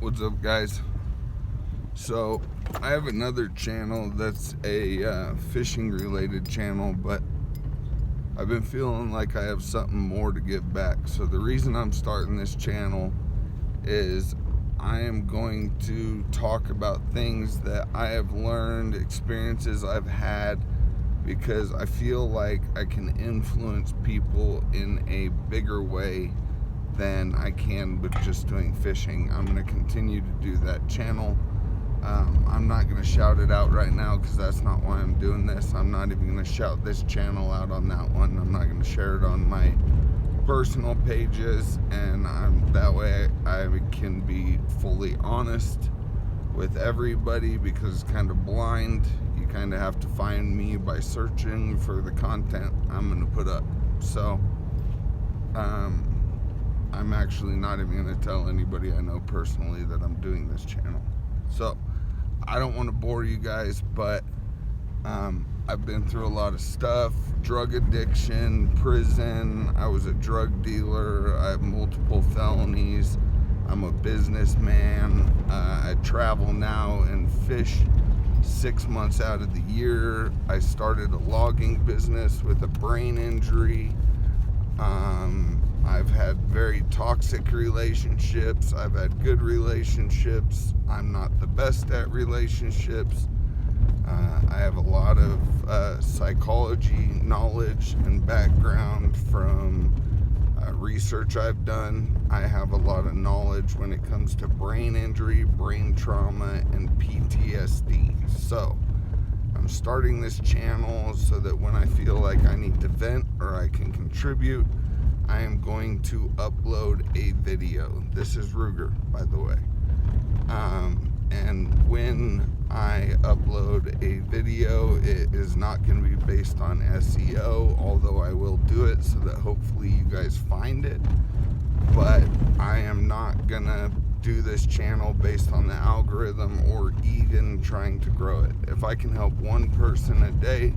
What's up, guys? So I have another channel that's a fishing related channel, but I've been feeling like I have something more to give back. So the reason I'm starting this channel is I am going to talk about things that I have learned, experiences I've had, because I feel like I can influence people in a bigger way than I can with just doing fishing. I'm going to continue to do that channel. I'm not going to shout it out right now because that's not why I'm doing this. I'm not even going to shout this channel out on that one. I'm not going to share it on my personal pages, and that way I can be fully honest with everybody, because it's kind of blind. You kind of have to find me by searching for the content I'm going to put up. So I'm actually not even going to tell anybody I know personally that I'm doing this channel. So I don't want to bore you guys, but I've been through a lot of stuff: drug addiction, prison. I was a drug dealer. I have multiple felonies. I'm a businessman. I travel now and fish 6 months out of the year. I started a logging business with a brain injury. I've had very toxic relationships. I've had good relationships. I'm not the best at relationships. I have a lot of psychology knowledge and background from research I've done. I have a lot of knowledge when it comes to brain injury, brain trauma, and PTSD. So I'm starting this channel so that when I feel like I need to vent or I can contribute, I am going to upload a video. This is Ruger, by the way. And when I upload a video, it is not going to be based on SEO, although I will do it so that hopefully you guys find it. But I am not going to do this channel based on the algorithm or even trying to grow it. If I can help one person a day,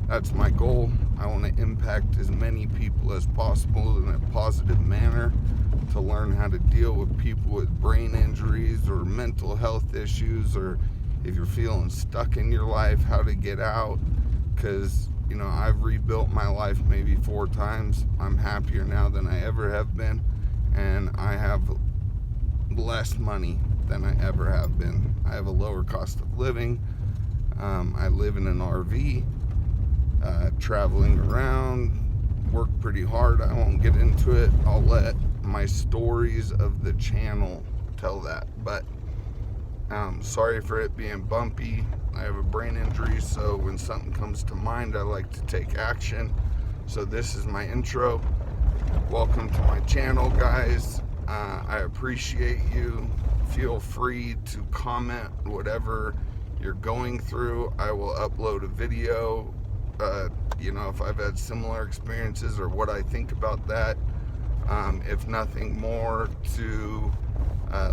that's my goal. I want to impact as many people as possible in a positive manner, to learn how to deal with people with brain injuries or mental health issues, or if you're feeling stuck in your life, how to get out. Because, you know, I've rebuilt my life maybe 4 times. I'm happier now than I ever have been, and I have less money than I ever have been. I have a lower cost of living. I live in an RV, traveling around, work pretty hard. I won't get into it. I'll let my stories of the channel tell that. But sorry for it being bumpy. I have a brain injury, so when something comes to mind, I like to take action. So this is my intro. Welcome to my channel, guys. I appreciate you. Feel free to comment whatever you're going through. I will upload a video, you know, if I've had similar experiences or what I think about that. If nothing more, to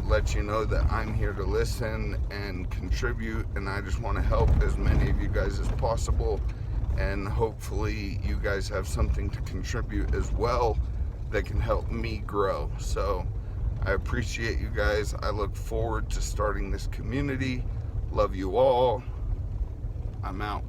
let you know that I'm here to listen and contribute, and I just want to help as many of you guys as possible, and hopefully you guys have something to contribute as well that can help me grow. So I appreciate you guys. I look forward to starting this community. Love you all. I'm out.